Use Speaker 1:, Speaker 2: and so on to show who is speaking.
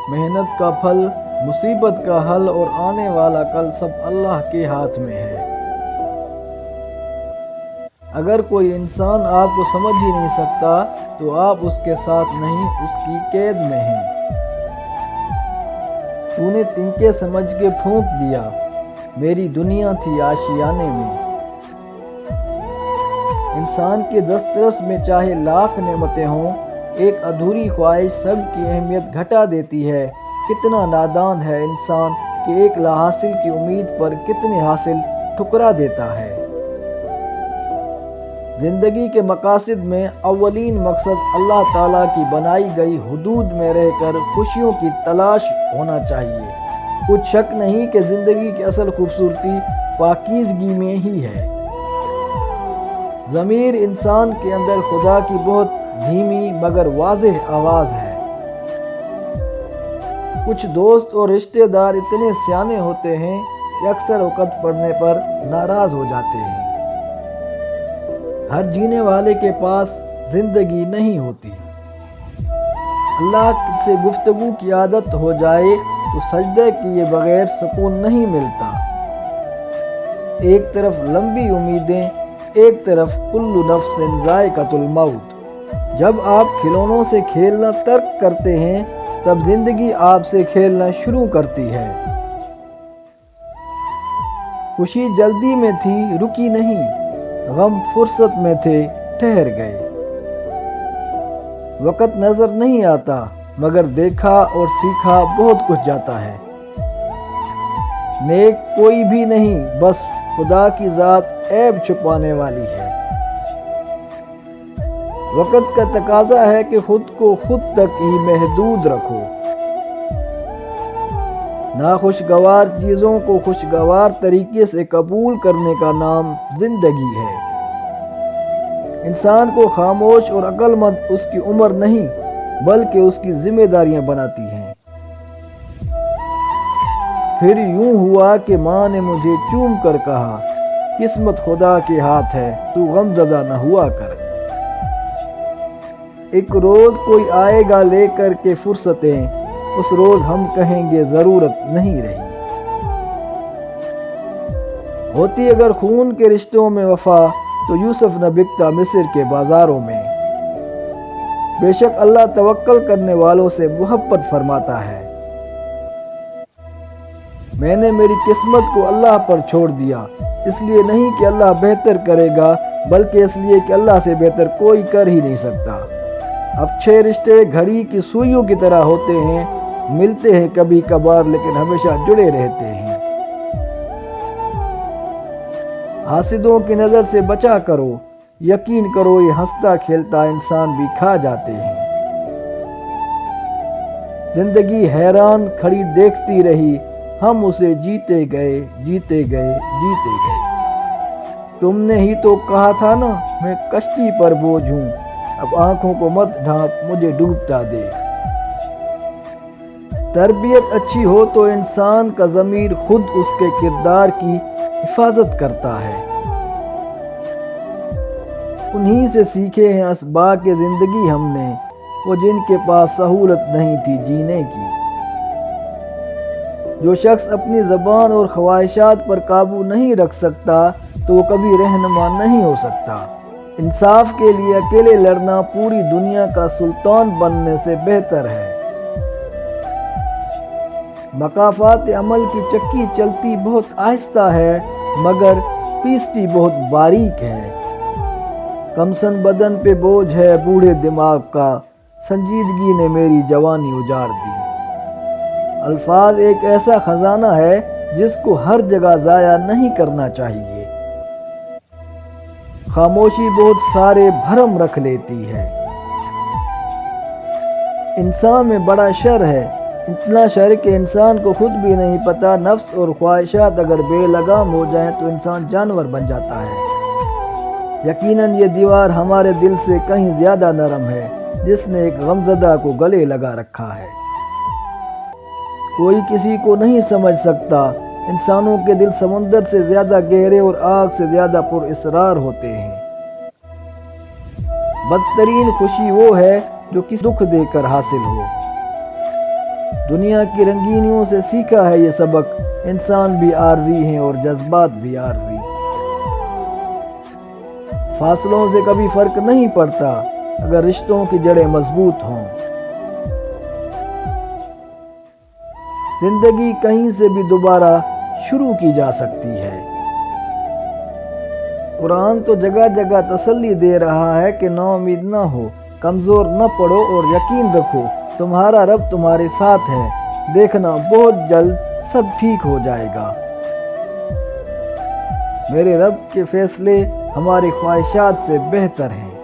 Speaker 1: محنت کا پھل، مصیبت کا حل اور آنے والا کل سب اللہ کے ہاتھ میں ہے۔ اگر کوئی انسان آپ کو سمجھ ہی نہیں سکتا تو آپ اس کے ساتھ نہیں، اس کی قید میں ہیں۔ تو نے تنکے سمجھ کے پھونک دیا، میری دنیا تھی آشیانے میں۔ انسان کے دسترس میں چاہے لاکھ نعمتیں ہوں، ایک ادھوری خواہش سب کی اہمیت گھٹا دیتی ہے۔ کتنا نادان ہے انسان کہ ایک لا حاصل کی امید پر کتنے حاصل ٹھکرا دیتا ہے۔ زندگی کے مقاصد میں اولین مقصد اللہ تعالیٰ کی بنائی گئی حدود میں رہ کر خوشیوں کی تلاش ہونا چاہیے۔ کچھ شک نہیں کہ زندگی کی اصل خوبصورتی پاکیزگی میں ہی ہے۔ ضمیر انسان کے اندر خدا کی بہت دھیمی مگر واضح آواز ہے۔ کچھ دوست اور رشتہ دار اتنے سیانے ہوتے ہیں کہ اکثر اوقات پڑھنے پر ناراض ہو جاتے ہیں۔ ہر جینے والے کے پاس زندگی نہیں ہوتی۔ اللہ سے گفتگو کی عادت ہو جائے تو سجدے کیے بغیر سکون نہیں ملتا۔ ایک طرف لمبی امیدیں، ایک طرف کل نفس ذائقۃ الموت۔ جب آپ کھلونوں سے کھیلنا ترک کرتے ہیں تب زندگی آپ سے کھیلنا شروع کرتی ہے۔ خوشی جلدی میں تھی، رکی نہیں، غم فرصت میں تھے، ٹھہر گئے۔ وقت نظر نہیں آتا مگر دیکھا اور سیکھا بہت کچھ جاتا ہے۔ نیک کوئی بھی نہیں، بس خدا کی ذات عیب چھپانے والی ہے۔ وقت کا تقاضا ہے کہ خود کو خود تک ہی محدود رکھو۔ ناخوشگوار چیزوں کو خوشگوار طریقے سے قبول کرنے کا نام زندگی ہے۔ انسان کو خاموش اور عقل مند اس کی عمر نہیں بلکہ اس کی ذمہ داریاں بناتی ہیں۔ پھر یوں ہوا کہ ماں نے مجھے چوم کر کہا، قسمت خدا کے ہاتھ ہے، تو غم زدہ نہ ہوا کر۔ ایک روز کوئی آئے گا لے کر کے فرصتیں، اس روز ہم کہیں گے ضرورت نہیں رہی۔ ہوتی اگر خون کے رشتوں میں وفا تو یوسف نہ بکتا مصر کے بازاروں میں۔ بے شک اللہ توکل کرنے والوں سے محبت فرماتا ہے۔ میں نے میری قسمت کو اللہ پر چھوڑ دیا، اس لیے نہیں کہ اللہ بہتر کرے گا بلکہ اس لیے کہ اللہ سے بہتر کوئی کر ہی نہیں سکتا۔ اچھے رشتے گھڑی کی سوئیوں کی طرح ہوتے ہیں، ملتے ہیں کبھی کبھار لیکن ہمیشہ جڑے رہتے ہیں۔ حاسدوں کی نظر سے بچا کرو، یقین کرو یہ ہنستا کھیلتا انسان بھی کھا جاتے ہیں۔ زندگی حیران کھڑی دیکھتی رہی، ہم اسے جیتے گئے جیتے گئے جیتے گئے۔ تم نے ہی تو کہا تھا نا میں کشتی پر بوجھ ہوں، اب آنکھوں کو مت ڈھانپ مجھے ڈوبتا دے۔ تربیت اچھی ہو تو انسان کا ضمیر خود اس کے کردار کی حفاظت کرتا ہے۔ انہی سے سیکھے ہیں اسباق زندگی ہم نے، وہ جن کے پاس سہولت نہیں تھی جینے کی۔ جو شخص اپنی زبان اور خواہشات پر قابو نہیں رکھ سکتا تو وہ کبھی رہنما نہیں ہو سکتا۔ انصاف کے لیے اکیلے لڑنا پوری دنیا کا سلطان بننے سے بہتر ہے۔ مقافات عمل کی چکی چلتی بہت آہستہ ہے مگر پیستی بہت باریک ہے۔ کمسن بدن پہ بوجھ ہے بوڑھے دماغ کا، سنجیدگی نے میری جوانی اجاڑ دی۔ الفاظ ایک ایسا خزانہ ہے جس کو ہر جگہ ضائع نہیں کرنا چاہیے۔ خاموشی بہت سارے بھرم رکھ لیتی ہے۔ انسان میں بڑا شر ہے، اتنا شر کہ انسان کو خود بھی نہیں پتا۔ نفس اور خواہشات اگر بے لگام ہو جائیں تو انسان جانور بن جاتا ہے۔ یقیناً یہ دیوار ہمارے دل سے کہیں زیادہ نرم ہے جس نے ایک غمزدہ کو گلے لگا رکھا ہے۔ کوئی کسی کو نہیں سمجھ سکتا، انسانوں کے دل سمندر سے زیادہ گہرے اور آگ سے زیادہ پر اسرار ہوتے ہیں۔ بدترین خوشی وہ ہے جو کسی دکھ دے کر حاصل ہو۔ دنیا کی رنگینیوں سے سیکھا ہے یہ سبق، انسان بھی عارضی ہیں اور جذبات بھی عارضی۔ فاصلوں سے کبھی فرق نہیں پڑتا اگر رشتوں کی جڑیں مضبوط ہوں۔ زندگی کہیں سے بھی دوبارہ شروع کی جا سکتی ہے۔ قرآن تو جگہ جگہ تسلی دے رہا ہے کہ نا امید نہ ہو، کمزور نہ پڑو اور یقین رکھو تمہارا رب تمہارے ساتھ ہے، دیکھنا بہت جلد سب ٹھیک ہو جائے گا۔ میرے رب کے فیصلے ہمارے خواہشات سے بہتر ہیں۔